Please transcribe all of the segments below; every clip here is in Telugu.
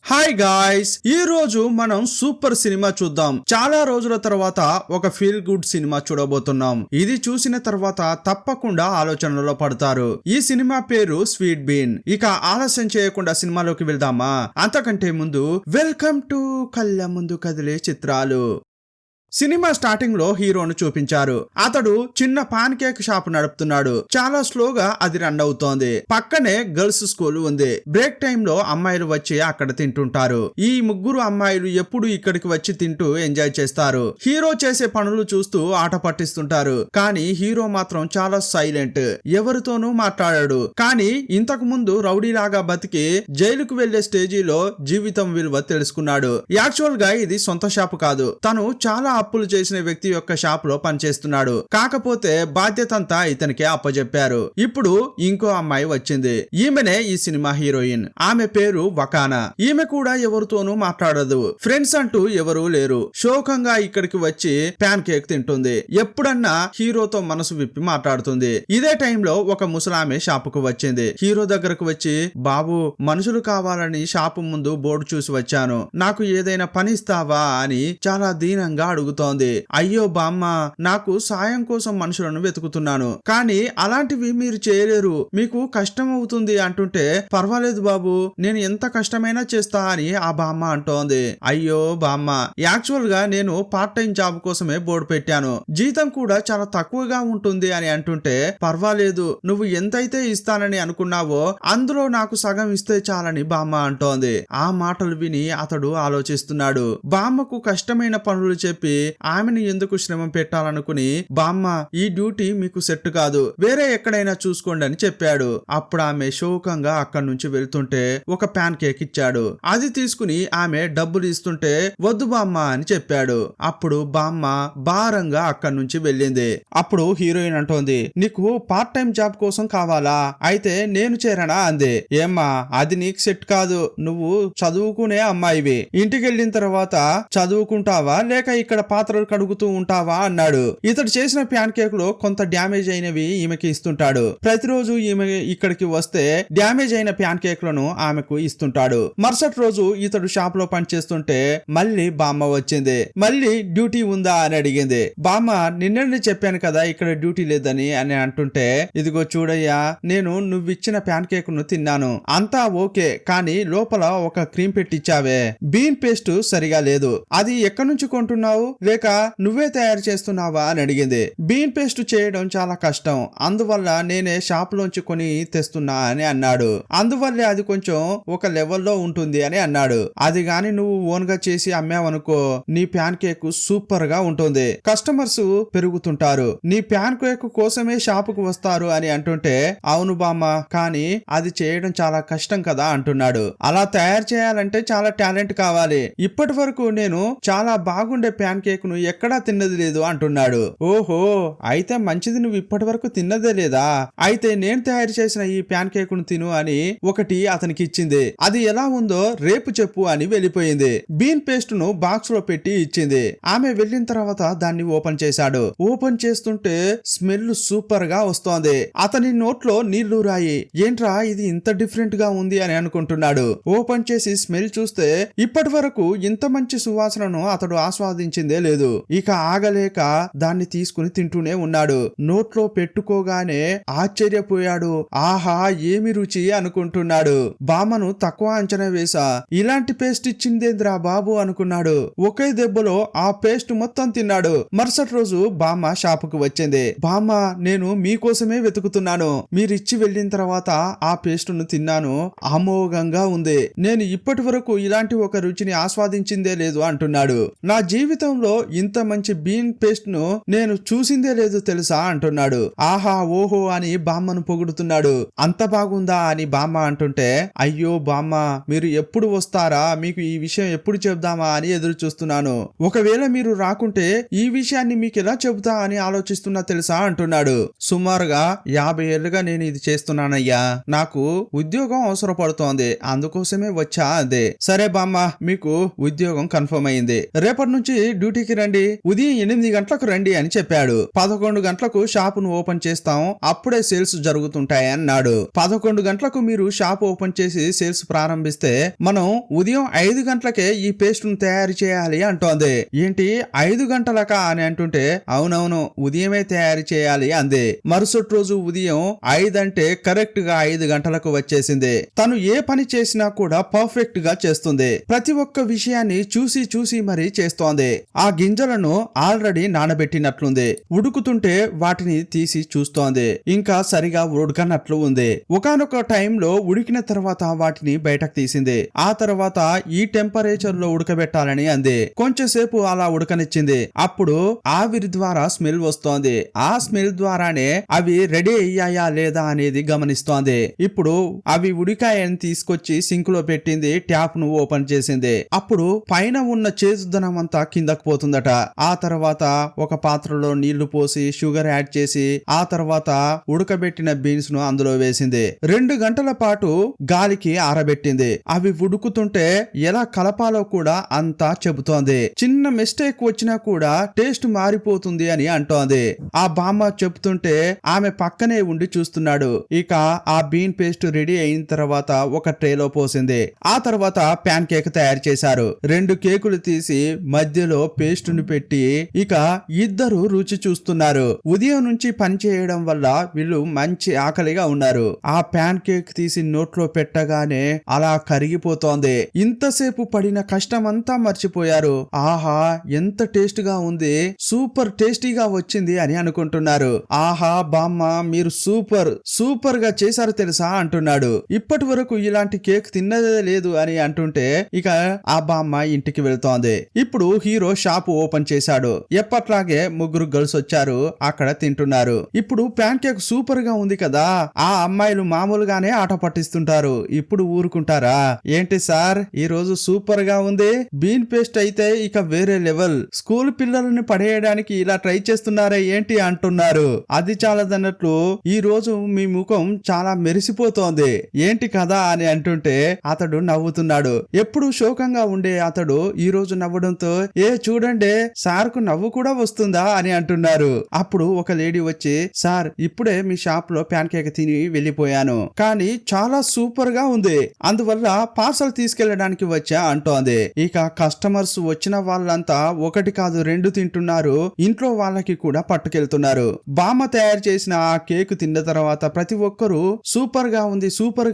హాయ్ గాయ్స్, ఈ రోజు మనం సూపర్ సినిమా చూద్దాం. చాలా రోజుల తర్వాత ఒక ఫీల్ గుడ్ సినిమా చూడబోతున్నాం. ఇది చూసిన తర్వాత తప్పకుండా ఆలోచనలో పడతారు. ఈ సినిమా పేరు స్వీట్ బీన్. ఇక ఆలస్యం చేయకుండా సినిమాలోకి వెళ్దామా? అంతకంటే ముందు వెల్కమ్ టు కళ్ళ ముందు కదిలే చిత్రాలు. సినిమా స్టార్టింగ్ లో హీరోను చూపించారు. అతడు చిన్న పాన్ కేక్ షాప్ నడుపుతున్నాడు. చాలా స్లోగా అది రన్ అవుతోంది. పక్కనే గర్ల్స్ స్కూల్ ఉంది. బ్రేక్ టైమ్ లో అమ్మాయిలు వచ్చి అక్కడ తింటుంటారు. ఈ ముగ్గురు అమ్మాయిలు ఎప్పుడు ఇక్కడికి వచ్చి తింటూ ఎంజాయ్ చేస్తారు. హీరో చేసే పనులు చూస్తూ ఆట పట్టిస్తుంటారు. కానీ హీరో మాత్రం చాలా సైలెంట్, ఎవరితోనూ మాట్లాడాడు. కానీ ఇంతకు ముందు రౌడీలాగా బతికి జైలుకు వెళ్లే స్టేజీలో జీవితం విలువ తెలుసుకున్నాడు. యాక్చువల్ గా ఇది సొంత షాపు కాదు. తను చాలా అప్పులు చేసిన వ్యక్తి యొక్క షాప్ లో పనిచేస్తున్నాడు. కాకపోతే బాధ్యత అంతా ఇతనికే అప్పచెప్పారు. ఇప్పుడు ఇంకో అమ్మాయి వచ్చింది. ఈమెనే ఈ సినిమా హీరోయిన్. ఆమె పేరు వకానా. ఈమె కూడా ఎవరితోనూ మాట్లాడదు. ఫ్రెండ్స్ అంటూ ఎవరూ లేరు. శోకంగా ఇక్కడికి వచ్చి ప్యాన్ కేక్ తింటుంది. ఎప్పుడన్నా హీరోతో మనసు విప్పి మాట్లాడుతుంది. ఇదే టైంలో ఒక ముసలామె షాపుకు వచ్చింది. హీరో దగ్గరకు వచ్చి, బాబు, మనుషులు కావాలని షాపు ముందు బోర్డు చూసి వచ్చాను. నాకు ఏదైనా పని ఇస్తావా అని చాలా దీనంగా అడుగుతోంది. అయ్యో బామ్మ, నాకు సాయం కోసం మనుషులను వెతుకుతున్నాను, కానీ అలాంటివి మీరు చేయలేరు, మీకు కష్టం అవుతుంది అంటుంటే, పర్వాలేదు బాబు, నేను ఎంత కష్టమైనా చేస్తా అని ఆ బామ్మ అంటోంది. అయ్యో బామ్మ, యాక్చువల్ గా నేను పార్ట్ టైం జాబ్ కోసమే బోర్డు పెట్టాను, జీతం కూడా చాలా తక్కువగా ఉంటుంది అని అంటుంటే, పర్వాలేదు, నువ్వు ఎంతైతే ఇస్తానని అనుకున్నావో అందులో నాకు సగం ఇస్తే చాలని బామ్మ అంటోంది. ఆ మాటలు విని అతడు ఆలోచిస్తున్నాడు. బామ్మకు కష్టమైన పనులు చెప్పి ఆమెను ఎందుకు శ్రమ పెట్టాలనుకుని, బామ్మ, ఈ డ్యూటీ మీకు సెట్ కాదు, వేరే ఎక్కడైనా చూసుకోండి అని చెప్పాడు. అప్పుడు ఆమె శోకంగా అక్కడి నుంచి వెళ్తుంటే ఒక ప్యాన్ కేక్ ఇచ్చాడు. అది తీసుకుని ఆమె డబ్బులు ఇస్తుంటే, వద్దు బామ్మ అని చెప్పాడు. అప్పుడు బామ్మ భారంగా అక్కడి నుంచి వెళ్ళింది. అప్పుడు హీరోయిన్ అంటోంది, నీకు పార్ట్ టైం జాబ్ కోసం కావాలా? అయితే నేను చేరనా అంది. ఏమ్మా, అది నీకు సెట్ కాదు, నువ్వు చదువుకునే అమ్మాయివి, ఇంటికి వెళ్ళిన తర్వాత చదువుకుంటావా లేక ఇక్కడ పాత్రలు కడుగుతూ ఉంటావా అన్నాడు. ఇతడు చేసిన ప్యాన్ కేక్ లో కొంత డ్యామేజ్ అయినవి ఈమెకి ఇస్తుంటాడు. ప్రతిరోజు ఈమె ఇక్కడికి వస్తే డ్యామేజ్ అయిన ప్యాన్ కేక్లను ఆమెకు ఇస్తుంటాడు. మరుసటి రోజు ఇతడు షాప్ లో పనిచేస్తుంటే మళ్ళీ బామ్మ వచ్చింది. మళ్ళీ డ్యూటీ ఉందా అని అడిగింది. బామ్మ, నిన్ననే చెప్పాను కదా ఇక్కడ డ్యూటీ లేదని అని అంటుంటే, ఇదిగో చూడయ్యా, నేను నువ్విచ్చిన ప్యాన్ కేక్ ను తిన్నాను, అంతా ఓకే, కానీ లోపల ఒక క్రీమ్ పెట్టిచ్చావే, బీన్ పేస్ట్ సరిగా లేదు, అది ఎక్కడి నుంచి కొంటున్నావు లేక నువ్వే తయారు చేస్తున్నావా అని అడిగింది. బీన్ పేస్ట్ చేయడం చాలా కష్టం, అందువల్ల నేనే షాప్ లోంచి కొని తెస్తున్నా అని అన్నాడు. అందువల్లే అది కొంచెం ఒక లెవెల్లో ఉంటుంది అని అన్నాడు. అది గాని నువ్వు ఓన్ గా చేసి అమ్మావనుకో, నీ ప్యాన్ కేక్ సూపర్ గా ఉంటుంది, కస్టమర్స్ పెరుగుతుంటారు, నీ ప్యాన్ కేక్ కోసమే షాపుకు వస్తారు అని అంటుంటే, అవును బామ్మ, కానీ అది చేయడం చాలా కష్టం కదా అంటున్నాడు. అలా తయారు చేయాలంటే చాలా టాలెంట్ కావాలి, ఇప్పటి వరకు నేను చాలా బాగుండే ప్యాన్ కేక్ ను ఎక్కడా తిన్నది లేదు అంటున్నాడు. ఓహో, అయితే మంచిది, నువ్వు ఇప్పటి వరకు తిన్నదే లేదా? అయితే నేను తయారు చేసిన ఈ ప్యాన్ కేక్ ను తిను అని ఒకటి అతనికి ఇచ్చింది. అది ఎలా ఉందో రేపు చెప్పు అని వెళ్ళిపోయింది. బీన్ పేస్ట్ ను బాక్స్ లో పెట్టి ఇచ్చింది. ఆమె వెళ్ళిన తర్వాత దాన్ని ఓపెన్ చేశాడు. ఓపెన్ చేస్తుంటే స్మెల్ సూపర్ గా వస్తోంది. అతని నోట్లో నీళ్లు రాయి. ఏంట్రా ఇది ఇంత డిఫరెంట్ గా ఉంది అని అనుకుంటున్నాడు. ఓపెన్ చేసి స్మెల్ చూస్తే ఇప్పటి వరకు ఇంత మంచి సువాసనను అతడు ఆస్వాదించిందే లేదు. ఇక ఆగలేక దాన్ని తీసుకుని తింటూనే ఉన్నాడు. నోట్లో పెట్టుకోగానే ఆశ్చర్యపోయాడు. ఆహా, ఏమి రుచి అనుకుంటున్నాడు. బామ్మను తక్కువ అంచనా వేసా, ఇలాంటి పేస్ట్ ఇచ్చిందేంద్రా బాబు అనుకున్నాడు. ఒకే దెబ్బలో ఆ పేస్ట్ మొత్తం తిన్నాడు. మరుసటి రోజు బామ్మ షాపుకు వచ్చింది. బామ్మ, నేను మీకోసమే వెతుకుతున్నాను, మీరిచ్చి వెళ్ళిన తర్వాత ఆ పేస్ట్ ను తిన్నాను, అమోఘంగా ఉంది, నేను ఇప్పటి వరకు ఇలాంటి ఒక రుచిని ఆస్వాదించిందే లేదు అంటున్నాడు. నా జీవితంలో ఇంత మంచి బీన్ పేస్ట్ ను నేను చూసిందే లేదు తెలుసా అంటున్నాడు. ఆహా, ఓహో అని బామ్మను పొగుడుతున్నాడు. అంత బాగుందా అని బామ్మ అంటుంటే, అయ్యో బామ్మ, మీరు ఎప్పుడు వస్తారా, మీకు ఈ విషయం ఎప్పుడు చెబుదామా అని ఎదురు చూస్తున్నాను, ఒకవేళ మీరు రాకుంటే ఈ విషయాన్ని మీకు ఎలా చెబుతా అని ఆలోచిస్తున్నా తెలుసా అంటున్నాడు. సుమారుగా 50 ఏళ్లుగా నేను ఇది చేస్తున్నానయ్యా, నాకు ఉద్యోగం అవసరపడుతోంది, అందుకోసమే వచ్చా అంది. సరే బామ్మ, మీకు ఉద్యోగం కన్ఫర్మ్ అయింది, రేపటి నుంచి డ్యూటీ 8:30కి రండి, ఉదయం 8 గంటలకు రండి అని చెప్పాడు. 11 గంటలకు షాపును ఓపెన్ చేస్తాం, అప్పుడే సేల్స్ జరుగుతుంటాయి అన్నాడు. 11 గంటలకు మీరు షాప్ ఓపెన్ చేసి సేల్స్ ప్రారంభిస్తే మనం ఉదయం 5 గంటలకే ఈ పేస్ట్ ను తయారు చేయాలి అంటోంది. ఏంటి 5 గంటలకా అని అంటుంటే అవునవును ఉదయమే తయారు చేయాలి అంది. మరుసటి రోజు ఉదయం 5 అంటే కరెక్ట్ గా 5 గంటలకు వచ్చేసింది. తను ఏ పని చేసినా కూడా పర్ఫెక్ట్ గా చేస్తుంది. ప్రతి ఒక్క విషయాన్ని చూసి చూసి మరీ చేస్తోంది. ఆ గింజలను ఆల్రెడీ నానబెట్టినట్లుంది. ఉడుకుతుంటే వాటిని తీసి చూస్తోంది. ఇంకా సరిగా ఉడకనట్లు ఉంది. ఒకానొక టైంలో ఉడికిన తర్వాత వాటిని బయటకు తీసింది. ఆ తర్వాత ఈ టెంపరేచర్ లో ఉడకబెట్టాలని అంది. కొంచెంసేపు అలా ఉడకనిచ్చింది. అప్పుడు ఆవిరి ద్వారా స్మెల్ వస్తోంది. ఆ స్మెల్ ద్వారానే అవి రెడీ అయ్యాయా లేదా అనేది గమనిస్తోంది. ఇప్పుడు అవి ఉడికాయని తీసుకొచ్చి సింక్ లో పెట్టింది. ట్యాప్ ను ఓపెన్ చేసింది. అప్పుడు పైన ఉన్న చేదుదనం అంతా కిందకు పోతుందట. ఆ తర్వాత ఒక పాత్రలో నీళ్లు పోసి షుగర్ యాడ్ చేసి ఆ తర్వాత ఉడకబెట్టిన బీన్స్ ను అందులో వేసింది. 2 గంటల పాటు గాలికి ఆరబెట్టింది. అవి ఉడుకుతుంటే ఎలా కలపాలో కూడా అంతా చెబుతోంది. చిన్న మిస్టేక్ వచ్చినా కూడా టేస్ట్ మారిపోతుంది అని అంటోంది. ఆ బామ్మ చెప్తుంటే ఆమె పక్కనే ఉండి చూస్తున్నాడు. ఇక ఆ బీన్ పేస్ట్ రెడీ అయిన తర్వాత ఒక ట్రేలో పోసింది. ఆ తర్వాత ప్యాన్ కేక్ తయారు చేశారు. 2 కేకులు తీసి మధ్యలో పేస్ట్ ను పెట్టి ఇక ఇద్దరు రుచి చూస్తున్నారు. ఉదయం నుంచి పని చేయడం వల్ల వీళ్ళు మంచి ఆకలిగా ఉన్నారు. ఆ ప్యాన్ కేక్ తీసి నోట్లో పెట్టగానే అలా కరిగిపోతోంది. ఇంతసేపు పడిన కష్టం అంతా మర్చిపోయారు. ఆహా ఎంత టేస్ట్ గా ఉంది, సూపర్ టేస్టీగా వచ్చింది అని అనుకుంటున్నారు. ఆహా బామ్మ మీరు సూపర్ గా చేశారు తెలుసా అంటున్నాడు. ఇప్పటి వరకు ఇలాంటి కేక్ తిన్నదే లేదు అని అంటుంటే ఇక ఆ బామ్మ ఇంటికి వెళ్తోంది. ఇప్పుడు హీరో షాపు ఓపెన్ చేశాడు. ఎప్పట్లాగే 3 గర్ల్స్ వచ్చారు. అక్కడ తింటున్నారు. ఇప్పుడు ప్యాన్ కేక్ సూపర్ గా ఉంది కదా, ఆ అమ్మాయిలు మామూలుగానే ఆట పట్టిస్తుంటారు, ఇప్పుడు ఊరుకుంటారా ఏంటి సార్, ఈ రోజు సూపర్ గా ఉంది, బీన్ పేస్ట్ అయితే ఇక వేరే లెవెల్, స్కూల్ పిల్లలని పడేయడానికి ఇలా ట్రై చేస్తున్నారా ఏంటి అంటున్నారు. అది చాలదన్నట్లు ఈ రోజు మీ ముఖం చాలా మెరిసిపోతోంది ఏంటి కదా అని అంటుంటే అతడు నవ్వుతున్నాడు. ఎప్పుడు శోకంగా ఉండే అతడు ఈ రోజు నవ్వడంతో చూడండి సార్ కు నవ్వు కూడా వస్తుందా అని అంటున్నారు. అప్పుడు ఒక లేడీ వచ్చి సార్ ఇప్పుడే మీ షాప్ లో ప్యాన్ కేక్ తిని వెళ్ళిపోయాను, కానీ చాలా సూపర్ గా ఉంది, అందువల్ల పార్సల్ తీసుకెళ్లడానికి వచ్చా అంటోంది. ఇక కస్టమర్స్ వచ్చిన వాళ్ళంతా 1 కాదు 2 తింటున్నారు. ఇంట్లో వాళ్ళకి కూడా పట్టుకెళ్తున్నారు. బామ్మ తయారు చేసిన ఆ కేక్ తిన్న తర్వాత ప్రతి ఒక్కరూ సూపర్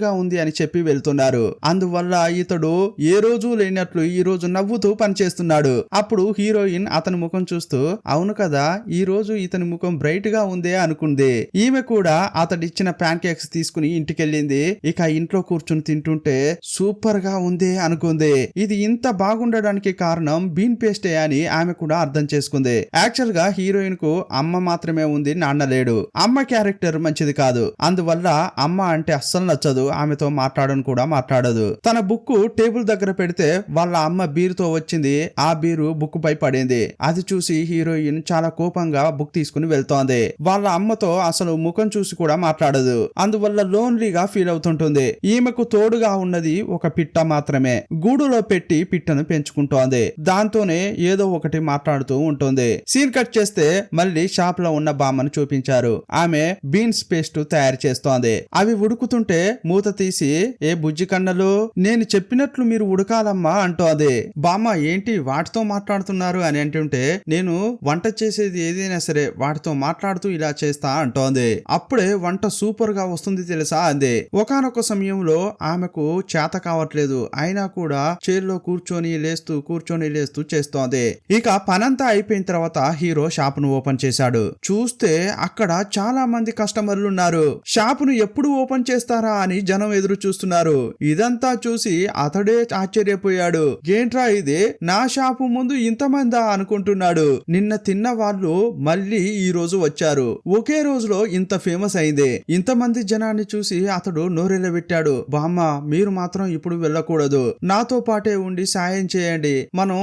గా ఉంది అని చెప్పి వెళ్తున్నారు. అందువల్ల ఇతడు ఏ రోజు లేనట్లు ఈ రోజు నవ్వుతూ పనిచేస్తున్నాడు. అప్పుడు హీరోయిన్ అతని ముఖం చూస్తూ అవును కదా ఈ రోజు ఇతని ముఖం బ్రైట్ గా ఉందే అనుకుంది. ఈమె కూడా అతడిచ్చిన ప్యాన్ కేక్స్ తీసుకుని ఇంటికెళ్ళింది. ఇక ఇంట్లో కూర్చుని తింటుంటే సూపర్ గా ఉంది అనుకుంది. ఇది ఇంత బాగుండడానికి కారణం బీన్ పేస్టే అని ఆమె కూడా అర్థం చేసుకుంది. యాక్చువల్ గా హీరోయిన్ కు అమ్మ మాత్రమే ఉంది, నాన్న లేడు. అమ్మ క్యారెక్టర్ మంచిది కాదు, అందువల్ల అమ్మ అంటే అస్సలు నచ్చదు. ఆమెతో మాట్లాడదు. తన బుక్ టేబుల్ దగ్గర పెడితే వాళ్ళ అమ్మ బీరుతో వచ్చింది. ఆ బీరు బుక్ పై పడింది. అది చూసి హీరోయిన్ చాలా కోపంగా బుక్ తీసుకుని వెళ్తోంది. వాళ్ళ అమ్మతో అసలు ముఖం చూసి కూడా మాట్లాడదు. అందువల్ల లోన్లీగా ఫీల్ అవుతుంటుంది. ఈమెకు తోడుగా ఉన్నది ఒక పిట్ట మాత్రమే. గూడులో పెట్టి పిట్టను పెంచుకుంటోంది. దాంతోనే ఏదో ఒకటి మాట్లాడుతూ ఉంటుంది. సీన్ కట్ చేస్తే మళ్ళీ షాప్ లో ఉన్న బామ్మను చూపించారు. ఆమె బీన్స్ పేస్ట్ తయారు చేస్తోంది. అవి ఉడుకుతుంటే మూత తీసి బుజ్జి కన్నలు నేను చెప్పినట్లు మీరు ఉడకాలమ్మా అంటోంది. బామ్మ ఏంటి వాటితో మాట్లాడుతున్నారు అని అంటుంటే నేను వంట చేసేది ఏదైనా సరే వాటితో మాట్లాడుతూ ఇలా చేస్తా అంటోంది. అప్పుడే వంట సూపర్ గా వస్తుంది తెలుసా అంది. ఒకానొక సమయంలో ఆమెకు చేత కావట్లేదు, అయినా కూడా చైర్లో కూర్చొని లేస్తూ చేస్తోంది. ఇక పనంతా అయిపోయిన తర్వాత హీరో షాపును ఓపెన్ చేశాడు. చూస్తే అక్కడ చాలా మంది కస్టమర్లు ఉన్నారు. షాపును ఎప్పుడు ఓపెన్ చేస్తారా అని జనం ఎదురు చూస్తున్నారు. ఇదంతా చూసి అతడే ఆశ్చర్యపోయాడు. ఏంట్రా ఇది, నా షాపు ముందు ఇంతమందా అనుకుంటున్నాడు. నిన్న తిన్న వాళ్ళు మళ్ళీ ఈ రోజు వచ్చారు. ఒకే రోజులో ఇంత ఫేమస్ అయింది. ఇంతమంది జనాన్ని చూసి అతడు నోరెళ్ళబెట్టాడు. బామ్మ మీరు మాత్రం ఇప్పుడు వెళ్ళకూడదు, నాతో పాటే ఉండి సాయం చేయండి, మనం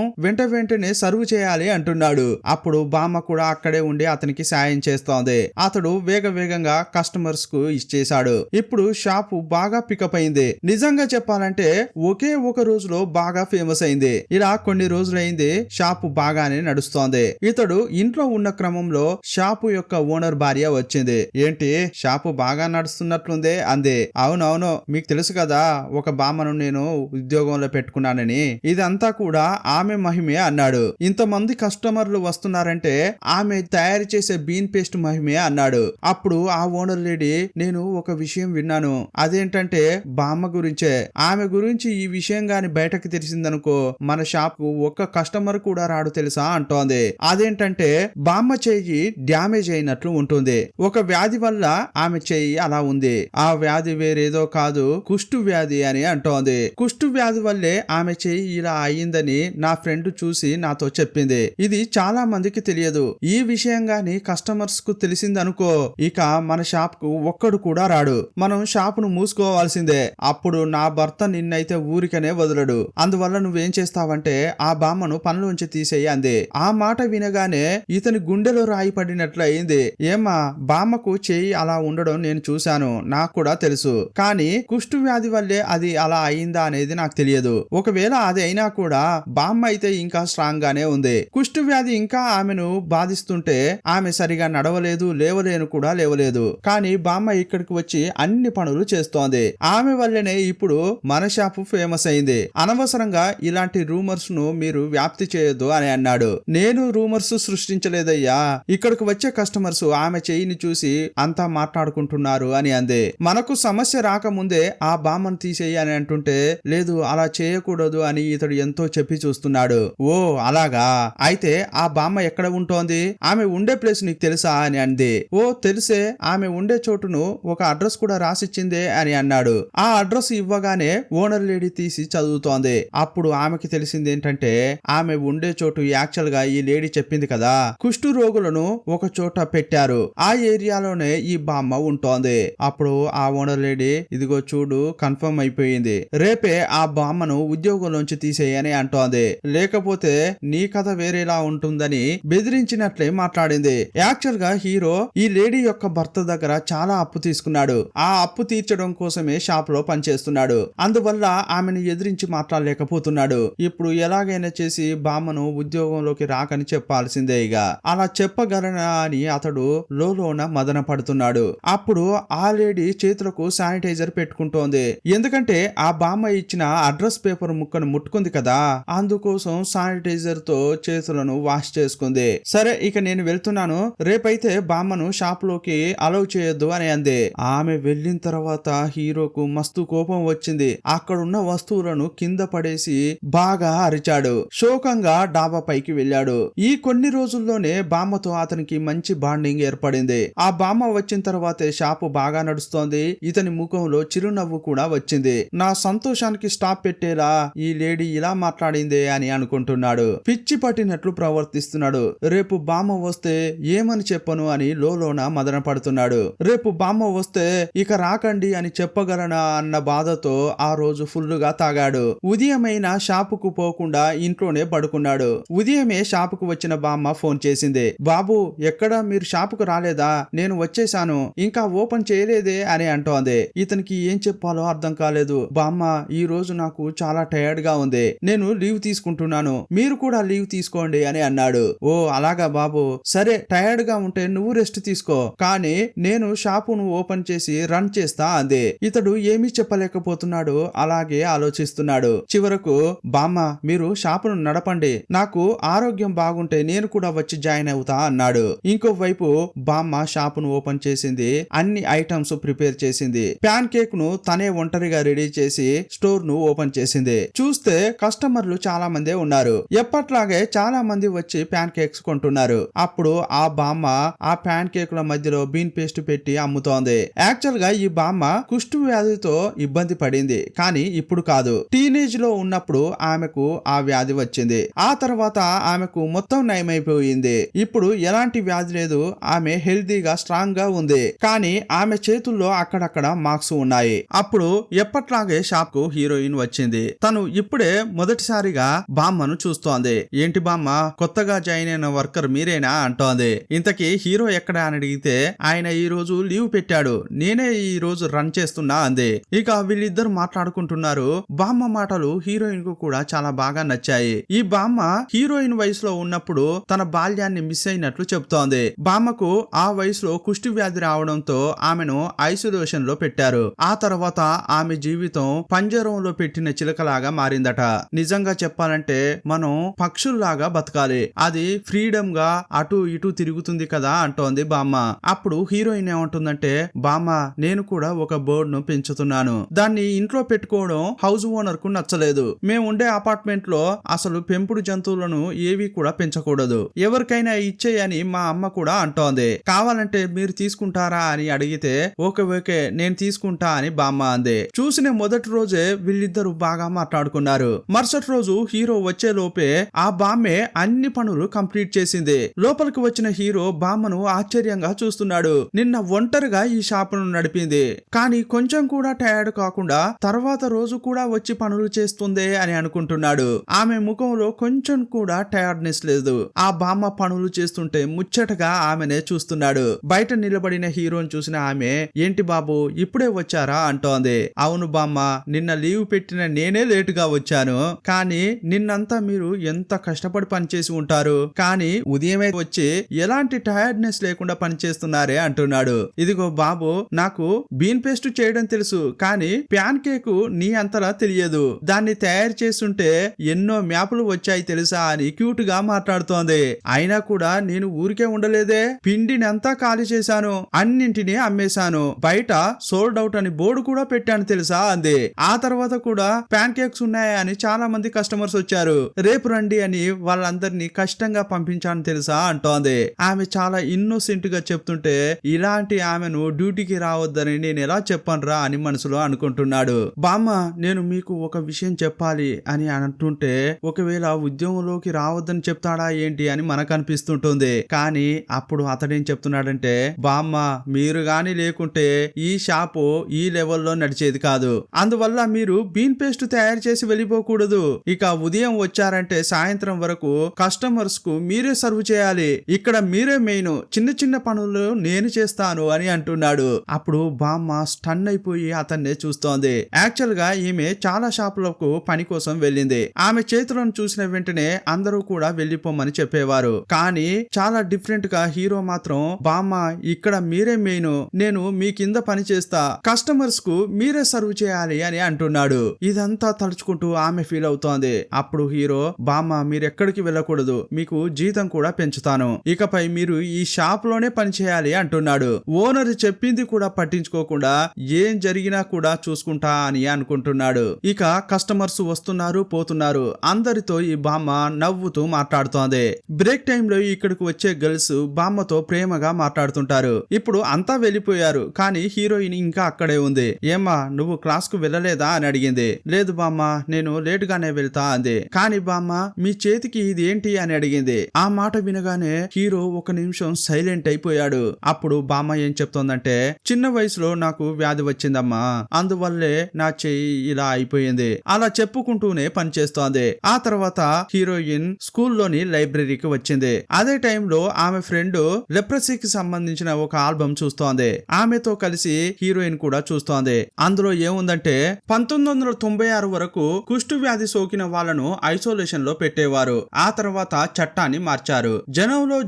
వెంటనే సర్వ్ చేయాలి అంటున్నాడు. అప్పుడు బామ్మ కూడా అక్కడే ఉండి అతనికి సాయం చేస్తోంది. అతడు వేగంగా కస్టమర్స్ కు ఇచ్చేశాడు. ఇప్పుడు షాపు బాగా పికప్ అయింది. నిజంగా చెప్పాలంటే ఒకే ఒక రోజులో బాగా ఫేమస్ అయింది. ఇలా కొన్ని రోజులైంది. షాపు బాగానే నడుస్తోంది. ఇతడు ఇంట్లో ఉన్న క్రమంలో షాపు యొక్క ఓనర్ భార్య వచ్చింది. ఏంటి షాపు బాగా నడుస్తున్నట్లుందే అంది. అవునవును, మీకు తెలుసు కదా ఒక బామ్మను నేను ఉద్యోగంలో పెట్టుకున్నానని. ఇదంతా కూడా ఆమె మహిమే అన్నాడు. ఇంతమంది కస్టమర్లు వస్తున్నారంటే ఆమె తయారు చేసే బీన్ పేస్ట్ మహిమే అన్నాడు. అప్పుడు ఆ ఓనర్ లేడీ, నేను ఒక విషయం విన్నాను, అదేంటంటే బామ్మ గురించే. ఆమె గురించి ఈ విషయం గాని బయటకు తెలిసిందనుకో మన షాప్ కు ఒక్క కస్టమర్ కూడా రాడు తెలుసా అంటోంది. అదేంటంటే బామ్మ చెయ్యి డ్యామేజ్ అయినట్లు ఉంటుంది. ఒక వ్యాధి వల్ల ఆమె చెయ్యి అలా ఉంది. ఆ వ్యాధి వేరేదో కాదు, కుష్టు వ్యాధి అని అంటోంది. కుష్టు వ్యాధి వల్లే ఆమె చెయ్యి ఇలా అయ్యిందని నా ఫ్రెండ్ చూసి నాతో చెప్పింది. ఇది చాలా మందికి తెలియదు. ఈ విషయం గాని కస్టమర్స్ కు తెలిసిందనుకో ఇక మన షాప్ కు ఒక్కడు కూడా రాడు. మనం షాపును మూసుకోవాల్సిందే. అప్పుడు నా భర్త నిన్నైతే ఊరికనే వదలడు. అందువల్ల నువ్వేం చేస్తావంటే ఆ బామ్మను పనిలోంచి తీసేయి అంది. ఆ మాట వినగానే ఇతని గుండెలో రాయి పడినట్లు అయింది. ఏమా, బామ్మకు చెయ్యి అలా ఉండడం నేను చూశాను, నాకు కూడా తెలుసు. కానీ కుష్టు వ్యాధి వల్లే అది అలా అయిందా అనేది నాకు తెలియదు. ఒకవేళ అది అయినా కూడా బామ్మ అయితే ఇంకా స్ట్రాంగ్ గానే ఉంది. కుష్టు వ్యాధి ఇంకా ఆమెను బాధిస్తుంటే ఆమె సరిగా నడవలేదు, లేవలేను కూడా లేవలేదు. కానీ బామ్మ ఇక్కడికి వచ్చి అన్ని పనులు చేస్తోంది. ఆమె వల్లనే ఇప్పుడు మన షాపు ఫేమస్ అయింది. అనవసరంగా ఇలాంటి రూమర్స్ ను మీరు వ్యాప్తి చేయొద్దు అని అన్నాడు. నేను రూమర్స్ సృష్టించలేదయ్యా, ఇక్కడికి వచ్చే కస్టమర్స్ ఆమె చెయ్యిని చూసి అంతా మాట్లాడుకుంటున్నారు అని అంది. మనకు సమస్య రాకముందే ఆ బామ్మను తీసేయి అని అంటుంటే లేదు అలా చేయకూడదు అని ఇతడు ఎంతో చెప్పి చూస్తున్నాడు. ఓ అలాగా, అయితే ఆ బామ్మ ఎక్కడ ఉంటోంది, ఆమె ఉండే ప్లేస్ నీకు తెలుసా అని అంది. ఓ తెలుసే, ఆమె ఉండే చోటును ఒక అడ్రస్ కూడా రాసిచ్చిందే అని అన్నాడు. ఆ అడ్రస్ ఇవ్వగానే ఓనర్ లేడీ తీసి చదువుతోంది. అప్పుడు ఆమెకి తెలిసింది ఏంటంటే ఆమె ఉండే చోటు యాక్చువల్ గా ఈ లేడీ చెప్పింది కదా, కుష్టు రోగులను ఒక చోట పెట్టారు, ఆ ఏరియాలోనే ఈ బామ్మ ఉంటోంది. అప్పుడు ఆ ఓనర్ లేడీ, ఇదిగో చూడు కన్ఫర్మ్ అయిపోయింది, రేపే ఆ బామ్మను ఉద్యోగంలోంచి తీసేయని అంటోంది, లేకపోతే నీ కథ వేరేలా ఉంటుందని బెదిరించినట్లే మాట్లాడింది. యాక్చువల్ గా హీరో ఈ లేడీ యొక్క భర్త దగ్గర చాలా అప్పు తీసుకున్నాడు. ఆ అప్పు తీర్చడం కోసమే షాప్ లో పనిచేస్తున్నాడు. అందువల్ల ఆమెను ఎదిరించి మాట్లాడలేకపోతున్నాడు. ఇప్పుడు ఎలాగైనా చేసి బామ్మను ఉద్యోగంలోకి రాకని చెప్పాల్సిందే. ఇక అలా చెప్పగలనా అని అతడు లోలోన మదన పడుతున్నాడు. అప్పుడు ఆ లేడీ చేతులకు శానిటైజర్ పెట్టుకుంటోంది. ఎందుకంటే ఆ బామ్మ ఇచ్చిన అడ్రస్ పేపర్ ముక్కను ముట్టుకుంది కదా, అందుకోసం శానిటైజర్ తో చేతులను వాష్ చేసుకుంది. సరే ఇక నేను వెళ్తున్నాను, రేపైతే బామ్మను షాప్ లోకి అలౌ చేయొద్దు అని అంది. ఆమె వెళ్ళిన తర్వాత హీరోకు మస్తు కోపం వచ్చింది. అక్కడున్న వస్తువులను కింద పడేసి బాగా అరిచాడు. శోకంగా డాబా పైకి వెళ్ళాడు. ఈ కొన్ని రోజుల్లోనే బామ్మతో అతనికి మంచి బాండింగ్ ఏర్పడింది. ఆ బామ్మ వచ్చిన తర్వాతే షాపు బాగా నడుస్తోంది. ఇతని ముఖంలో చిరునవ్వు కూడా వచ్చింది. నా సంతోషానికి స్టాప్ పెట్టేలా ఈ లేడీ ఇలా మాట్లాడిందే అని అనుకుంటున్నాడు. పిచ్చి పట్టినట్లు ప్రవర్తిస్తున్నాడు. రేపు బామ్మ వస్తే ఏమని చెప్పను అని లోలోన మదన పడుతున్నాడు. రేపు బామ్మ వస్తే ఇక రాకండి అని చెప్పగలనా అన్న బాధతో ఆ రోజు ఫుల్లుగా తాగాడు. ఉదయమైనా షాపుకు పోకుండా ఇంట్లోనే పడుకున్నాడు. ఉదయమే షాపుకు వచ్చిన బామ్మ ఫోన్ చేసింది. బాబు ఎక్కడా, మీరు షాపుకు రాలేదా, నేను వచ్చేసాను, ఇంకా ఓపెన్ చేయలేదే అని అంటోంది. ఇతనికి ఏం చెప్పాలో అర్థం కాలేదు. బామ్మ ఈ రోజు నాకు చాలా టైర్డ్ గా ఉంది, నేను లీవ్ తీసుకుంటున్నాను, మీరు కూడా లీవ్ తీసుకోండి అని అన్నాడు. ఓ అలాగా బాబు, సరే టైర్డ్ గా ఉంటే నువ్వు రెస్ట్ తీసుకో, కానీ నేను షాపును ఓపెన్ చేసి రన్ చేస్తా అంది. ఇతడు ఏమీ చెప్పలేకపోతున్నాడు. అలాగే ఆలోచిస్తున్నాడు. చివరకు బామ్మ మీరు షాపును నడపండి, నాకు ఆరోగ్యం బాగుంటే నేను కూడా వచ్చి జాయిన్ అవుతా అన్నాడు. ఇంకోవైపు బామ్మ షాపును ఓపెన్ చేసింది. అన్ని ఐటమ్స్ ప్రిపేర్ చేసింది. ప్యాన్ కేక్ ను తనే ఒంటరిగా రెడీ చేసి స్టోర్ ను ఓపెన్ చేసింది. చూస్తే కస్టమర్లు చాలా మందే ఉన్నారు. ఎప్పట్లాగే చాలా మంది వచ్చి ప్యాన్ కేక్స్ కొంటున్నారు. అప్పుడు ఆ బామ్మ ఆ ప్యాన్ కేకుల మధ్యలో బీన్ పేస్ట్ పెట్టి అమ్ముతోంది. యాక్చువల్ గా ఈ బామ్మ కుష్టు వ్యాధితో ఇబ్బంది పడింది, కానీ ఇప్పుడు కాదు. టీనేజ్ లో ఉన్నప్పుడు ఆమెకు ఆ వ్యాధి వచ్చింది. ఆ తర్వాత ఆమెకు మొత్తం నయమైపోయింది. ఇప్పుడు ఎలాంటి వ్యాధి లేదు. ఆమె హెల్తీగా స్ట్రాంగ్ గా ఉంది. కానీ ఆమె చేతుల్లో అక్కడక్కడ మార్క్స్ ఉన్నాయి. అప్పుడు ఎప్పట్లాగే షాప్ కు హీరోయిన్ వచ్చింది. తను ఇప్పుడే మొదటిసారిగా బామ్మను చూస్తోంది. ఏంటి బామ్మ, కొత్తగా జాయిన్ అయిన వర్కర్ మీరేనా అంటోంది. ఇంతకీ హీరో ఎక్కడ అని అడిగితే ఆయన ఈ రోజు లీవ్ పెట్టాడు, నేనే ఈ రోజు రన్ చేస్తున్నా అంది. ఇక వీళ్ళిద్దరు మాట్లాడుకుంటున్నారు. బామ్మ మాటలు హీరోయిన్ కు కూడా చాలా బాగా నచ్చాయి. ఈ బామ్మ బామ్మ హీరోయిన్ వయసులో ఉన్నప్పుడు తన బాల్యాన్ని మిస్ అయినట్లు చెప్తోంది. బామ్మకు ఆ వయసులో కుష్టి వ్యాధి రావడంతో ఆమెను ఐసోలేషన్ లో పెట్టారు. ఆ తర్వాత ఆమె జీవితం పంజరంలో పెట్టిన చిలకలాగా మారిందట. నిజంగా చెప్పాలంటే మనం పక్షుల్లాగా బతకాలి, అది ఫ్రీడమ్ గా అటు ఇటు తిరుగుతుంది కదా అంటోంది బామ్మ. అప్పుడు హీరోయిన్ ఏమంటుందంటే, బామ్మ నేను కూడా ఒక బర్డ్ ను పెంచుతున్నాను, దాన్ని ఇంట్లో పెట్టుకోవడం హౌస్ ఓనర్ కు నచ్చలేదు, మేము ఉండే అపార్ట్మెంట్ లో అసలు పెంపుడు జంతువులను ఏవి కూడా పెంచకూడదు, ఎవరికైనా ఇచ్చేయని మా అమ్మ కూడా అంటోంది, కావాలంటే మీరు తీసుకుంటారా అని అడిగితే ఓకే నేను తీసుకుంటా అని బామ్మ అంది. చూసిన మొదటి రోజే వీళ్ళిద్దరూ బాగా మాట్లాడుకున్నారు. మరుసటి రోజు హీరో వచ్చే లోపే ఆ బామ్మే అన్ని పనులు కంప్లీట్ చేసింది. లోపలికి వచ్చిన హీరో బామ్మను ఆశ్చర్యంగా చూస్తున్నాడు. నిన్న ఒంటరిగా ఈ షాపును నడిపింది, కానీ కొంచెం కూడా టైర్డ్ కాకుండా తర్వాత రోజు కూడా వచ్చి పనులు చేస్తుంది అని అనుకుంటున్నాడు. ఆమె ముఖంలో కొంచెం కూడా టైర్డ్నెస్ లేదు. ఆ బామ్మ పనులు చేస్తుంటే ముచ్చటగా ఆమెనే చూస్తున్నాడు. బయట నిలబడిన హీరోని చూసిన ఆమె, ఏంటి బాబు ఇప్పుడే వచ్చారా అంటోంది. అవును బామ్మ, నిన్న లీవ్ పెట్టిన నేనే లేటుగా వచ్చాను, కానీ నిన్నంతా మీరు ఎంత కష్టపడి పనిచేసి ఉంటారు, కానీ ఉదయమే వచ్చి ఎలాంటి టైర్డ్నెస్ లేకుండా పనిచేస్తున్నారే అంటున్నాడు. ఇదిగో బాబు, నాకు బీన్ పేస్ట్ చేయడం తెలుసు, కానీ ప్యాన్ కేక్ నీ అంతలా తెలియదు, దాన్ని తయారు చేస్తుంటే ఎన్నో మ్యాపులు వచ్చాయి తెలుసా అని క్యూట్ గా మాట్లాడుతోంది. అయినా కూడా నేను ఊరికే ఉండలేదే, పిండినంతా ఖాళీ చేశాను, అన్నింటినీ అమ్మేశాను, బయట సోల్డ్ అవుట్ అని బోర్డు కూడా పెట్టాను తెలుసా అంది. ఆ తర్వాత కూడా ప్యాన్ కేక్స్ ఉన్నాయా అని చాలా మంది కస్టమర్స్ వచ్చారు, రేపు రండి అని వాళ్ళందరినీ కష్టంగా పంపించాను తెలుసా అంటోంది. ఆమె చాలా ఇన్నోసెంట్ గా చెప్తుంటే ఇలాంటి ఆమెను డ్యూటీకి రావద్దని నేను ఎలా చెప్పనురా అని మనసులో అనుకుంటున్నాడు. బామ్మ నేను మీకు ఒక విషయం చెప్పాలి అని అంటుంటే ఒకవేళ ఉద్యోగంలోకి రావద్దని చెప్తాడా ఏంటి అని మనకు అనిపిస్తుంటుంది. కానీ అప్పుడు అతడేం చెప్తున్నాడంటే, బామ్మ మీరు గాని లేకుంటే ఈ షాపు ఈ లెవెల్లో నడిచేది కాదు, అందువల్ల మీరు బీన్ పేస్ట్ తయారు చేసి వెళ్ళిపోకూడదు, ఇక ఉదయం వచ్చారంటే సాయంత్రం వరకు కస్టమర్స్ కు మీరే సర్వ్ చేయాలి, ఇక్కడ మీరే మెయిన్, చిన్న చిన్న పనులు నేను చేస్తాను అని అంటున్నాడు. అప్పుడు బామ్మ స్టన్ అయిపోయి అతన్నే చూస్తోంది. యాక్చువల్ గా ఈమె చాలా షాపులకు పని కోసం వెళ్ళింది. ఆమె చేతులను చూసిన వెంటనే అందరూ కూడా వెళ్ళిపోమని చెప్పేవారు, కానీ చాలా డిఫరెంట్ గా హీరో మాత్రం, బామ్మ ఇక్కడ మీరే మెయిన్, నేను మీ కింద పని చేస్తా, కస్టమర్స్ కు మీరే సర్వ్ చేయాలి అని అంటున్నాడు. ఇదంతా తలుచుకుంటూ ఆమె ఫీల్ అవుతోంది. అప్పుడు హీరో, బామ్మ మీరెక్కడికి వెళ్ళకూడదు, మీకు జీతం కూడా పెంచుతాను, ఇకపై మీరు ఈ షాప్ లోనే పని చేయాలి అంటున్నాడు. ఓనర్ చెప్పింది కూడా పట్టించుకోకుండా ఏం జరిగినా కూడా చూసుకుంటా అని అనుకుంటున్నాడు. ఇక కస్టమర్స్ వస్తున్నారు పోతున్నారు, అందరితో ఈ బామ్మ నవ్వుతూ మాట్లాడుతోంది. బ్రేక్ టైమ్ లో ఇక్కడికి వచ్చే గర్ల్స్ బామ్మతో ప్రేమగా మాట్లాడుతుంటారు. ఇప్పుడు అంతా వెళ్ళిపోయారు, కానీ హీరోయిన్ ఇంకా అక్కడే ఉంది. ఏమ్మా నువ్వు క్లాస్ కు వెళ్ళలేదా అని అడిగింది. లేదు బామ్మ నేను లేట్ గానే వెళ్తా అంది. కానీ బామ్మ మీ చేతికి ఇది ఏంటి అని అడిగింది. ఆ మాట వినగానే హీరో ఒక నిమిషం సైలెంట్ అయిపోయాడు. అప్పుడు బామ్మ ఏం చెప్తోందంటే, చిన్న వయసులో నాకు వ్యాధి వచ్చిందమ్మా, అందువల్లే నా చెయ్యి ఇలా అయిపోయింది, అలా చెప్పుకుంటూనే పనిచేస్తోంది. ఆ తర్వాత హీరోయిన్ స్కూల్లోని లైబ్రరీకి వచ్చింది. అదే టైంలో ఆమె ఫ్రెండ్ లెప్రసీకి సంబంధించిన ఒక ఆల్బమ్ చూస్తోంది. ఆమెతో కలిసి హీరోయిన్ కూడా చూస్తోంది. అందులో ఏముందంటే 1996 వరకు కుష్టు వ్యాధి సోకిన వాళ్ళను ఐసోలేషన్ లో పెట్టేవారు. ఆ తర్వాత చట్టాన్ని మార్చారు.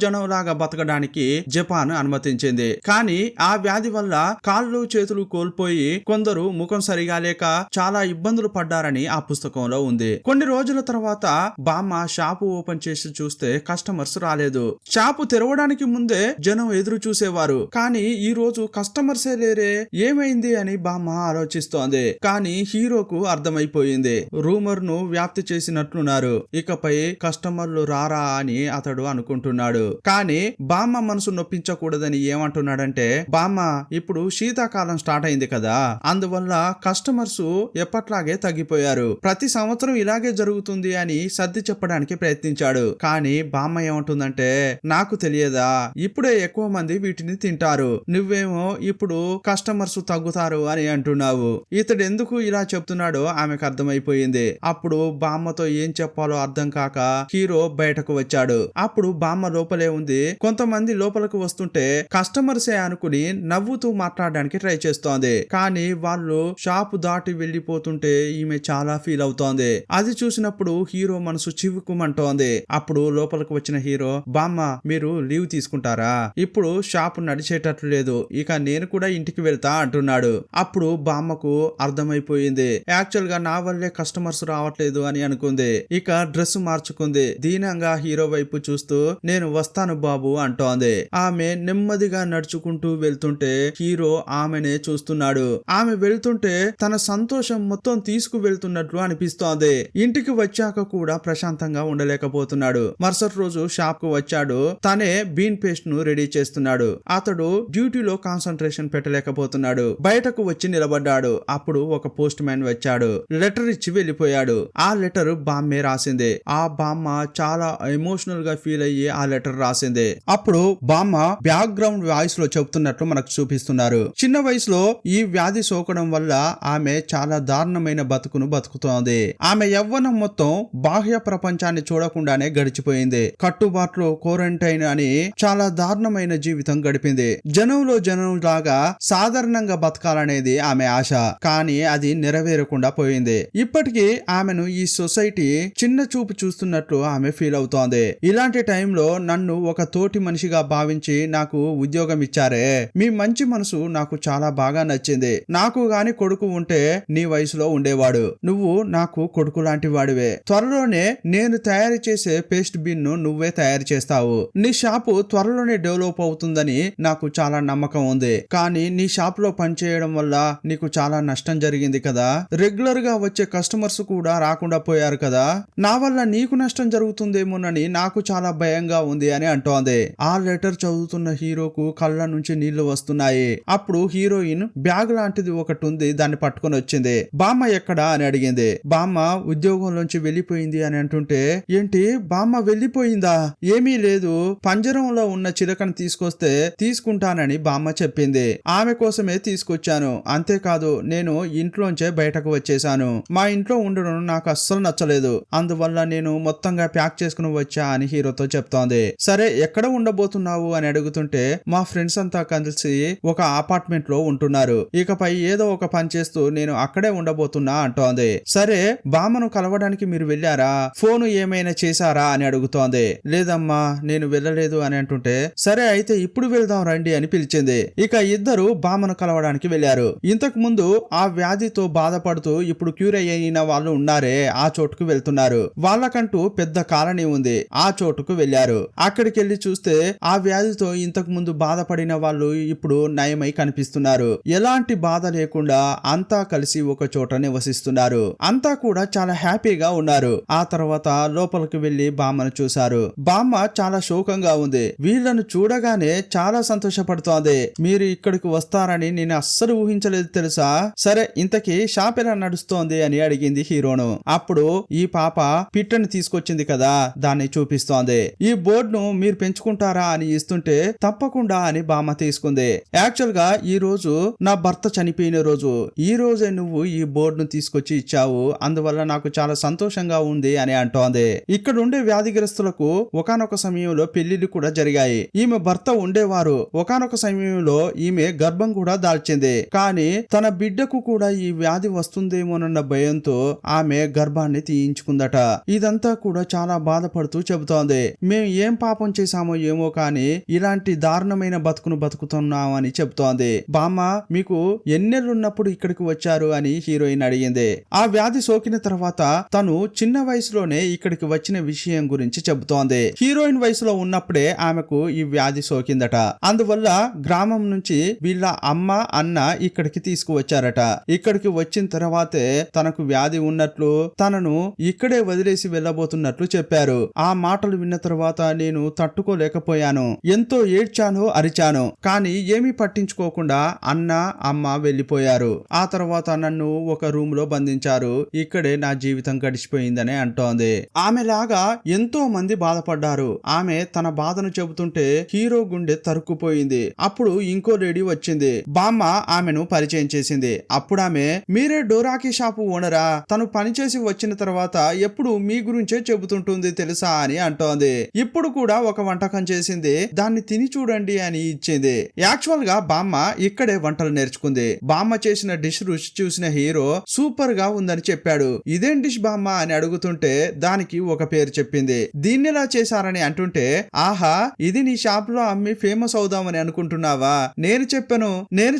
జనంలాగా బతకడానికి జపాన్ అనుమతించింది. కానీ ఆ వ్యాధి వల్ల కాళ్ళు చేతులు కోల్పోయి కొందరు ముఖం సరిగా లేక చాలా ఇబ్బందులు పడ్డారని ఆ పుస్తకంలో ఉంది. కొన్ని రోజుల తర్వాత బామ్మ షాపు ఓపెన్ చేసి చూస్తే కస్టమర్స్ రాలేదు. షాపు తెరవడానికి ముందే జనం ఎదురు చూసేవారు, కానీ ఈ రోజు కస్టమర్సే లేరే, ఏమైంది అని బామ్మ ఆలోచిస్తోంది. కానీ హీరోకు అర్థమైపోయింది, రూమర్ ను వ్యాప్తి చేసినట్లున్నారు, ఇకపై కస్టమర్లు రారా అని అతడు అనుకుంటున్నాడు. కానీ బామ్మ మనసు నొప్పించకూడదని ఏమంటున్నాడంటే, బామ్మ ఇప్పుడు శీతాకాలం స్టార్ట్ అయింది కదా, అందువల్ల కస్టమర్స్ ఎప్పట్లాగే తగ్గిపోయారు, ప్రతి సంవత్సరం ఇలాగే జరుగుతుంది అని సర్ది చెప్పడానికి ప్రయత్నించాడు. కానీ బామ్మ ఏమంటుందంటే, నాకు తెలియదా, ఇప్పుడే ఎక్కువ మంది వీటిని తింటారు, నువ్వేమో ఇప్పుడు కస్టమర్స్ తగ్గుతారు అని అంటున్నావు. ఇతడు ఎందుకు ఇలా చెప్తున్నాడో ఆమెకు అర్థమైపోయింది. అప్పుడు బామ్మతో ఏం చెప్పాలో అర్థం కాక హీరో బయటకు వచ్చాడు. అప్పుడు బామ్మ లోపలే ఉంది. కొంతమంది లోపలికి వస్తుంటే కస్టమర్సే అనుకుని నవ్వుతూ మాట్లాడడానికి ట్రై చేస్తోంది. కానీ వాళ్ళు షాపు దాటి వెళ్లిపోతుంటే ఈమె చాలా ఫీల్ అవుతోంది. అది చూసినప్పుడు హీరో మనసు చివుకుమంటోంది. అప్పుడు లోపలికి వచ్చిన హీరో, బామ్మ మీరు లీవ్ తీసుకుంటారా, ఇప్పుడు షాప్ నడిచేటట్లు లేదు, ఇక నేను కూడా ఇంటికి వెళ్తా అంటున్నాడు. అప్పుడు బామ్మకు అర్థమైపోయింది, యాక్చువల్ గా నా వల్లే కస్టమర్స్ రావట్లేదు అని అనుకుంది. ఇక డ్రెస్ మార్చుకుంది. దీనంగా హీరో వైపు చూస్తూ నేను వస్తాను బాబు అంటోంది. ఆమె నెమ్మదిగా నడుచుకుంటూ వెళ్తుంటే హీరో ఆమెనే చూస్తున్నాడు. ఆమె వెళ్తుంటే తన సంతోషం మొత్తం తీసుకు వెళ్తున్నట్లు అనిపిస్తోంది. ఇంటికి వచ్చాక కూడా ప్రశాంతంగా ఉండలేకపోతున్నాడు. మరుసటి రోజు షాప్ కు వచ్చాడు. తనే బీన్ పేస్ట్ ను రెడీ చేస్తున్నాడు. అతడు డ్యూటీలో కాన్సంట్రేషన్ పెట్టలేకపోతున్నాడు. బయటకు వచ్చి నిలబడ్డాడు. అప్పుడు ఒక పోస్ట్ మ్యాన్ వచ్చాడు. లెటర్ ఇచ్చి వెళ్ళిపోయాడు. ఆ లెటర్ బామ్మే రాసింది. ఆ బామ్మ చాలా ఎమోషనల్ గా ఫీల్ అయ్యి ఆ లెటర్ రాసింది. అప్పుడు బామ్మ బ్యాక్గ్రౌండ్ వాయిస్ లో చెప్తున్నట్లు మనకు చూపిస్తున్నారు. చిన్న వయసులో ఈ వ్యాధి సోకడం వల్ల ఆమె చాలా దారుణమైన బతుకును బతుకుతోంది. ఆమె యవ్వనం మొత్తం బాహ్య ప్రపంచాన్ని చూడకుండానే గడిచిపోయింది. కట్టుబాట్లు, క్వారంటైన్ అని చాలా దారుణమైన జీవితం గడిపింది. జనంలో జనం లాగా సాధారణంగా బతకాలనేది ఆమె ఆశ. కానీ అది నెరవేరకుండా పోయింది. ఇప్పటికీ ఆమెను ఈ సొసైటీ చిన్న చూపు చూస్తున్నట్లు ఆమె ఫీల్ అవుతోంది. ఇలాంటి టైంలో నన్ను ఒక తోటి మనిషిగా భావించి నాకు ఉద్యోగం ఇచ్చారే, మీ మంచి మనసు నాకు చాలా బాగా నచ్చింది. నాకు గాని కొడుకు ఉంటే నీ వయసులో ఉండేవాడు. నువ్వు నాకు కొడుకు లాంటి వాడివే. త్వరలోనే నేను తయారు చేసే పేస్ట్ బిన్ ను నువ్వే తయారు చేస్తావు. నీ షాపు త్వరలోనే డెవలప్ అవుతుందని నాకు చాలా నమ్మకం ఉంది. కానీ నీ షాప్ లో పనిచేయడం వల్ల నీకు చాలా నష్టం జరిగింది కదా. రెగ్యులర్ గా వచ్చే కస్టమర్స్ కూడా రాకుండా పోయారు కదా. నా వల్ల నీకు నష్టం జరుగుతుందేమోనని నాకు చాలా భయంగా ఉంది అని అంటోంది. ఆ లెటర్ చదువుతున్న హీరోకు కళ్ళ నుంచి నీళ్లు వస్తున్నాయి. అప్పుడు హీరోయిన్ బ్యాగ్ లాంటిది ఒకటి ఉంది, దాన్ని పట్టుకొని వచ్చింది. బామ్మ ఎక్కడా అని అడిగింది. బామ్మ ఉద్యోగంలోంచి వెళ్ళిపోయింది అని అంటుంటే, ఏంటి బామ్మ వెళ్ళిపోయిందా? ఏమీ లేదు, పంజరంలో ఉన్న చిలకను తీసుకొస్తే తీసుకుంటానని బామ్మ చెప్పింది. ఆమె కోసమే తీసుకొచ్చాను. అంతేకాదు నేను ఇంట్లోంచే బయటకు వచ్చేసాను. మా ఇంట్లో ఉండడం నాకు అస్సలు నచ్చలేదు. అందువల్ల నేను మొత్తంగా ప్యాక్ చేసుకుని వచ్చా అని హీరోతో చెప్తోంది. సరే ఎక్కడ ఉండబోతున్నావు అని అడుగుతుంటే, మా ఫ్రెండ్స్ అంతా కలిసి ఒక అపార్ట్మెంట్ లో ఉంటున్నారు. ఇకపై ఏదో ఒక పని చేస్తూ నేను అక్కడే ఉండబోతున్నా అంటోంది. సరే బామ్మను కలవడానికి మీరు వెళ్ళారా, ఫోను ఏమైనా చేశారా అని అడుగుతోంది. లేదమ్మా నేను వెళ్ళలేదు అని అంటుంటే, సరే అయితే ఇప్పుడు వెళ్దాం రండి అని పిలిచింది. ఇక ఇద్దరు బామ్మను కలవడానికి వెళ్లారు. ఇంతకు ముందు ఆ వ్యాధితో బాధపడుతూ ఇప్పుడు క్యూర్ అయిన వాళ్ళు ఉన్నారే, ఆ చోటుకు వెళ్తున్నారు. వాళ్ళకంటూ పెద్ద కాలనీ ఉంది. ఆ చోటుకు వెళ్లారు. అక్కడికి వెళ్లి చూస్తే ఆ వ్యాధితో ఇంతకు ముందు బాధపడిన వాళ్ళు ఇప్పుడు నయమై కనిపిస్తున్నారు. ఎలాంటి బాధ లేకుండా అంతా కలిసి ఒక చోట నివసిస్తున్నారు. అంతా కూడా చాలా హ్యాపీగా ఉన్నారు. ఆ తర్వాత లోపలికి వెళ్లి బామ్మను చూశారు. బామ్మ చాలా శోకంగా ఉంది. వీళ్లను చూడగానే చాలా సంతోషపడుతోంది. మీరు ఇక్కడికి వస్తారని నేను అస్సలు ఊహించలేదు తెలుసా. సరే ఇంతకీ షాప్ ఎలా నడుస్తోంది అని అడిగింది హీరోను. అప్పుడు ఈ పాప పిట్టను తీసుకొచ్చింది కదా, దాన్ని చూపిస్తోంది. ఈ బోర్డును మీరు పెంచుకుంటారా అని ఇస్తుంటే తప్పకుండా అని బామ్మ తీసుకుంది. యాక్చువల్ గా ఈ రోజు నా భర్త చనిపోయిన రోజు. ఈ రోజే నువ్వు ఈ బోర్డును తీసుకొచ్చి ఇచ్చావు, అందువల్ల నాకు చాలా సంతోషంగా ఉంది అని అంటోంది. ఇక్కడ ఉండే వ్యాధిగ్రస్తులకు ఒకానొక సమయంలో పెళ్లిళ్లు కూడా జరిగాయి. ఈమె భర్త ఉండేవారు. ఒకానొక సమయంలో ఈమె గర్భం కూడా దాల్చింది. కానీ తన బిడ్డకు కూడా ఈ వ్యాధి వస్తుందేమోనన్న భయంతో ఆమె గర్భాన్ని తీయించుకుందట. ఇదంతా కూడా చాలా బాధపడుతూ చెబుతోంది. మేము ఏం పాపం చేశామో ఏమో కానీ ఇలాంటి దారుణమైన బతుకును బతుకుతున్నామని చెబుతోంది. బామ్మ మీకు ఎన్నెళ్ళున్నప్పుడు ఇక్కడికి వచ్చారు అని హీరోయిన్ అడిగింది. ఆ వ్యాధి సోకిన తర్వాత తను చిన్న వయసులోనే ఇక్కడికి వచ్చిన విషయం గురించి చెబుతోంది. హీరోయిన్ వయసులో ఉన్నప్పుడే ఆమెకు ఈ వ్యాధి సోకిందట. అందువల్ల గ్రామం నుంచి వీళ్ళ అమ్మ అన్న ఇక్కడికి తీసుకువచ్చారట. ఇక్కడికి వచ్చిన తర్వాతే తనకు వ్యాధి ఉన్నట్లు, తనను ఇక్కడే వదిలేసి వెళ్ళబోతున్నట్లు చెప్పారు. ఆ మాటలు విన్న తర్వాత నేను తట్టుకోలేకపోయాను. ఎంతో ఏడ్చాను, అరిచాను. కానీ ఏమీ పట్టించుకోకుండా అన్న అమ్మ వెళ్ళిపోయారు. ఆ తర్వాత నన్ను ఒక రూమ్ లో బంధించారు. ఇక్కడే నా జీవితం గడిచిపోయిందని అంటోంది. ఆమెలాగా ఎంతో మంది బాధపడ్డారు. ఆమె తన బాధను చెబుతుంటే హీరో గుండె తరుక్కుపోయింది. అప్పుడు ఇంకో లేడీ వచ్చింది. బామ్మ ఆమెను పరిచయం చేసింది. అప్పుడు ఆమె, మీరే డోరాకి షాపు ఓనరా? తను పనిచేసి వచ్చిన తర్వాత ఎప్పుడు మీ గురించే చెబుతుంటుంది తెలుసా అని అంటోంది. ఇప్పుడు కూడా ఒక వంటకం చేసింది, దాన్ని తిని చూడండి అని ఇచ్చింది. యాక్చువల్ గా బామ్మ ఇక్కడే వంటలు నేర్చుకుంది. బామ్మ చేసిన డిష్ రుచి చూసిన హీరో సూపర్ గా ఉందని చెప్పాడు. ఇదేం డిష్ బామ్మ అని అడుగుతుంటే అంటుంటే దానికి ఒక పేరు చెప్పింది. దీన్నెలా చేశారని అంటుంటే, ఆహా ఇది నీ షాప్ లో అమ్మి ఫేమస్ అవుదామని అనుకుంటున్నావా? నేను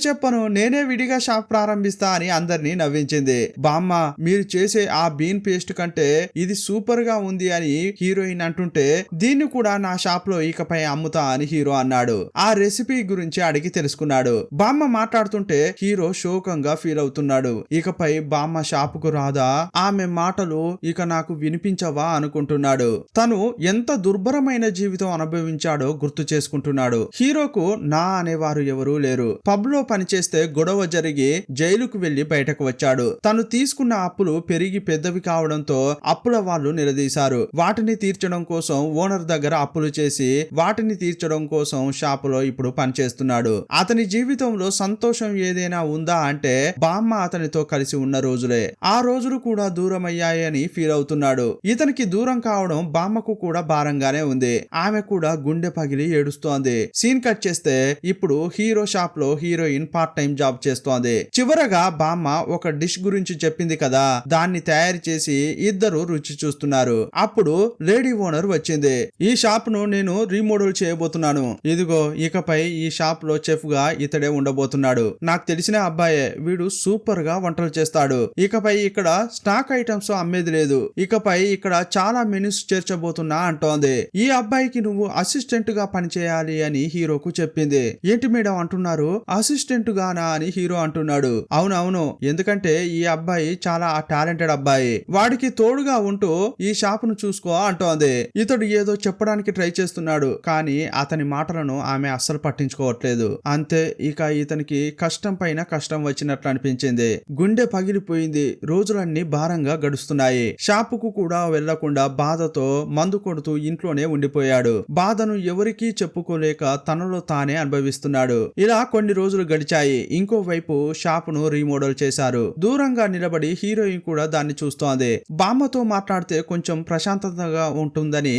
చెప్పను నేనే విడిగా షాప్ ప్రారంభిస్తా అని అందరినీ నవ్వించింది. బామ్మ మీరు చేసే ఆ బీన్ పేస్ట్ కంటే ఇది సూపర్ గా ఉంది అని హీరోయిన్ అంటుంటే, దీన్ని కూడా నా షాప్ లో ఇకపై అమ్ముతా అని హీరో అన్నాడు. ఆ రెసిపీ గురించి అడిగి తెలుసుకున్నాడు. బామ్మ మాట్లాడుతుంటే హీరో శోకంగా ఫీల్ అవుతున్నాడు. ఇకపై బామ్మ షాపుకు రాదా, ఆమె మాటలు ఇక నాకు వినిపించవా అనుకుంటున్నాడు. తను ఎంత దుర్భరమైన జీవితం అనుభవించాడో గుర్తు చేసుకుంటున్నాడు. హీరోకు నా అనేవారు ఎవరూ లేరు. పబ్ లో పనిచేస్తే గొడవ జరిగి జైలుకు వెళ్లి బయటకు వచ్చాడు. తను తీసుకున్న అప్పులు పెరిగి పెద్దవి కావడంతో అప్పుల వాళ్ళు నిలదీశారు. వాటిని తీర్చడం కోసం ఓనర్ దగ్గర అప్పులు చేసి వాటిని తీర్చడం కోసం షాపులో ఇప్పుడు పనిచేస్తున్నాడు. అతని జీవితంలో సంతోషం ఏదైనా ఉందా అంటే బామ్మ అతనితో కలిసి ఉన్న రోజులే. ఆ రోజులు కూడా దూరం అయ్యాయని ఫీల్ అవుతున్నాడు. ఇతనికి దూరం కావడం బామ్మకు కూడా భారంగానే ఉంది. ఆమె కూడా గుండె పగిలి ఏడుస్తోంది. సీన్ కట్ చేస్తే ఇప్పుడు హీరో షాప్ లో హీరోయిన్ పార్ట్ టైం జాబ్ చేస్తోంది. చివరగా బామ్మ ఒక డిష్ గురించి చెప్పింది కదా, దాన్ని తయారు చేసి ఇద్దరు రుచి చూస్తున్నారు. అప్పుడు లేడీ ఓనర్ వచ్చింది. ఈ షాప్ ను నేను రీమోడల్ చేయబోతున్నాను. ఇదిగో ఇకపై ఈ షాప్ లో చెఫ్ గా ఇతడే ఉండబోతున్నాడు. నాకు తెలిసిన అబ్బాయే, వీడు సూపర్ గా వంటలు చేస్తాడు. ఇకపై ఇక్కడ స్టాక్ ఐటమ్స్ అమ్మేది లేదు. ఇకపై ఇక్కడ చాలా మెనూస్ చేర్చబోతున్నా అంటోంది. ఈ అబ్బాయికి నువ్వు అసిస్టెంట్ గా పనిచేయాలి అని హీరోకు చెప్పింది. ఏంటి మేడం అంటున్నారు, అసిస్టెంట్ గానా అని హీరో అంటున్నాడు. అవునవును, ఎందుకంటే ఈ అబ్బాయి చాలా టాలెంటెడ్ అబ్బాయి, వాడికి తోడుగా ఉంటూ ఈ షాప్ ను చూసుకో అంటోంది. ఇతడు ఏదో చెప్పడానికి ట్రై చేస్తున్నాడు, కానీ అతని మాటలను ఆమె అస్సలు పట్టించుకోవట్లేదు. అంతే, ఇక ఇతనికి కష్టం పైన కష్టం వచ్చినట్లు అనిపించింది. గుండె పగిలిపోయింది. రోజులన్నీ భారంగా గడుస్తున్నాయి. షాపుకు కూడా వెళ్లకుండా బాధతో మందు కొడుతూ ఇంట్లోనే ఉండిపోయాడు. బాధను ఎవరికీ చెప్పుకోలేక తనలో తానే అనుభవిస్తున్నాడు. ఇలా కొన్ని రోజులు గడిచాయి. ఇంకోవైపు షాపును రీమోడల్ చేశారు. దూరంగా నిలబడి హీరోయిన్ కూడా దాన్ని చూస్తోంది. బామ్మతో మాట్లాడితే కొంచెం ప్రశాంతతగా ఉంటుందని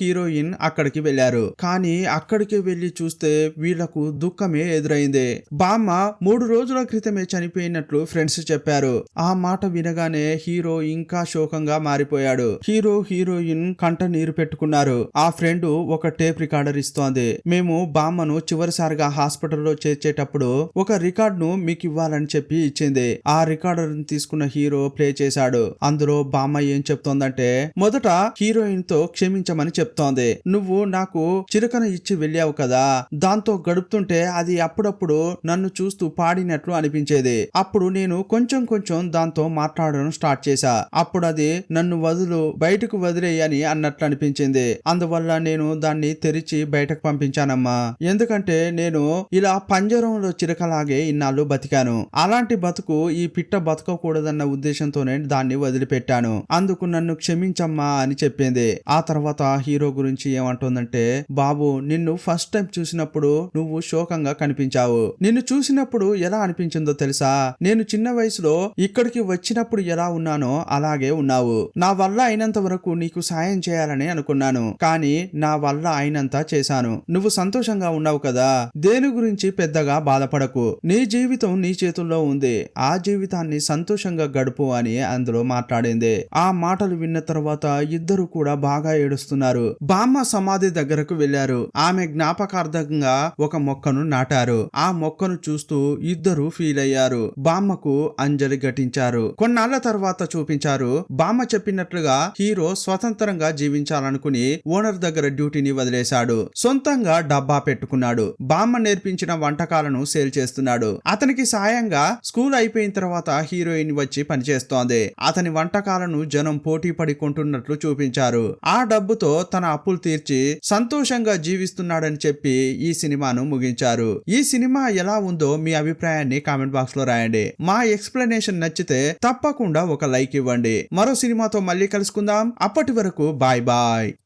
హీరోయిన్ అక్కడికి వెళ్లారు. కానీ అక్కడికి వెళ్లి చూస్తే వీళ్లకు దుఃఖమే ఎదురైంది. బామ్మ 3 రోజుల క్రితమే చనిపోయినట్లు ఫ్రెండ్స్ చెప్పారు. ఆ మాట వినగానే హీరో ఇంకా శోకంగా మారిపోయాడు. హీరోయిన్ కంట నీరు పెట్టుకున్నారు. ఆ ఫ్రెండ్ ఒక టేప్ రికార్డర్ ఇస్తోంది. మేము బామ్మను చివరిసారిగా హాస్పిటల్లో చేర్చేటప్పుడు ఒక రికార్డ్ ను మీకు ఇవ్వాలని చెప్పి ఇచ్చింది. ఆ రికార్డర్ తీసుకున్న హీరో ప్లే చేశాడు. అందులో బామ్మ ఏం చెప్తోందంటే, మొదట హీరోయిన్ తో క్షమించమని చెప్తోంది. నువ్వు నాకు చిరకన ఇచ్చి వెళ్ళావు కదా, దాంతో గడుపుతుంటే అది అప్పుడప్పుడు నన్ను చూస్తూ పాడినట్లు అనిపించేది. అప్పుడు నేను కొంచెం దాంతో మాట్లాడడం స్టార్ట్ చేశా. అప్పుడు అది నన్ను బయటకు వదిలేయని అన్నట్లు అనిపించింది. అందువల్ల నేను దాన్ని తెరిచి బయటకు పంపించానమ్మా. ఎందుకంటే నేను ఇలా పంజరంలో చిరకలాగే ఇన్నాళ్ళు బతికాను. అలాంటి బతుకు ఈ పిట్ట బతకకూడదన్న ఉద్దేశంతోనే దాన్ని వదిలిపెట్టాను. అందుకు నన్ను క్షమించమ్మా అని చెప్పింది. ఆ తర్వాత హీరో గురించి ఏమంటుందంటే, బాబు నిన్ను ఫస్ట్ టైం చూసినప్పుడు నువ్వు శోకంగా కనిపించావు. నిన్ను చూసినప్పుడు ఎలా అనిపించిందో తెలుసా? నేను చిన్న వయసులో ఇక్కడికి వచ్చినప్పుడు ఎలా ఉన్నానో అలాగే ఉన్నావు. నా వల్ల అయినంత వరకు నీకు సాయం చేయాలని అనుకున్నాను, కానీ నా వల్ల అయినంత చేశాను. నువ్వు సంతోషంగా ఉన్నావు కదా, దేని గురించి పెద్దగా బాధపడకు. నీ జీవితం నీ చేతుల్లో ఉంది. ఆ జీవితాన్ని సంతోషంగా గడుపు అని అందులో మాట్లాడింది. ఆ మాటలు విన్న తర్వాత ఇద్దరు కూడా బాగా ఏడుస్తున్నారు. బామ్మ సమాధి దగ్గరకు వెళ్లారు. ఆమె జ్ఞాపకార్థంగా ఒక మొక్కను నాటారు. ఆ మొక్కను చూస్తూ ఇద్దరు ఫీల్ అయ్యారు. బామ్మకు అంజలి ఘటించారు. కొన్నాళ్ల తర్వాత చూపించారు. బామ్మ చెప్పినట్లుగా హీరో స్వతంత్రంగా జీవించాలనుకుని ఓనర్ దగ్గర డ్యూటీని వదిలేశాడు. సొంతంగా డబ్బా పెట్టుకున్నాడు. బామ్మ నేర్పించిన వంటకాలను సేల్ చేస్తున్నాడు. అతనికి సాయంగా స్కూల్ అయిపోయిన తర్వాత హీరోయిన్ వచ్చి పనిచేస్తోంది. అతని వంటకాలను జనం పోటీ పడి కొంటున్నట్లు చూపించారు. ఆ డబ్బుతో తన అప్పులు తీర్చి సంతోషంగా జీవిస్తున్నాడని చెప్పి ఈ సినిమాను ముగించారు. ఈ సినిమా ఎలా ఉందో మీ అభిప్రాయాన్ని కామెంట్ బాక్స్ లో రాయండి. మా ఎక్స్ప్లెనేషన్ నచ్చితే తప్పకుండా ఒక లైక్ ఇవ్వండి. మరో సినిమాతో మళ్ళీ కలుసుకుందాం. అప్పటి వరకు బాయ్ బాయ్.